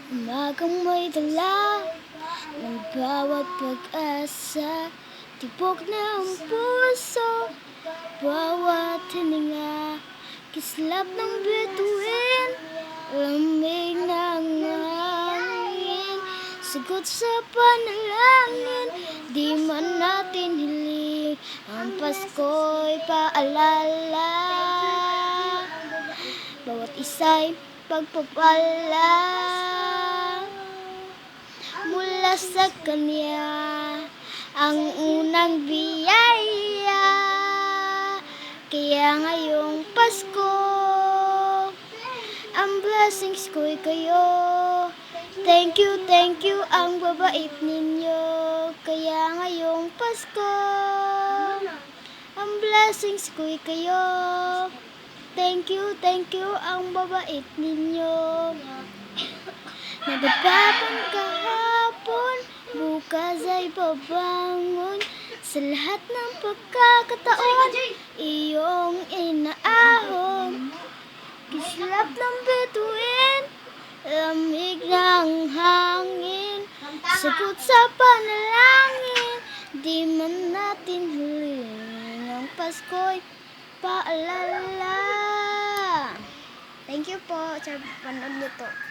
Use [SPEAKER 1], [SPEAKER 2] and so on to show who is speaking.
[SPEAKER 1] Umagang may dala ng bawat pag-asa, tibok ng puso, bawat hininga, kislap ng bituin, lamig ng hangin, sagot sa panalangin, di man natin hiling, ang Pasko'y paalala, bawat isa'y pagpapala mula sa Kanya, ang unang biyaya. Kaya ngayong Pasko, ang blessings ko'y kayo. Thank you, ang babait ninyo. Kaya ngayong Pasko, ang blessings ko'y kayo. Thank you, ang babait ninyo. Nadapapang kahapon, bukas ay babangon. Sa lahat ng pagkakataon, iyong inaahon. Kislap ng bituin, lamig ng hangin, sagot sa panalangin, di man natin huling, ang Pasko'y paalala. Thank you po sa panood nito.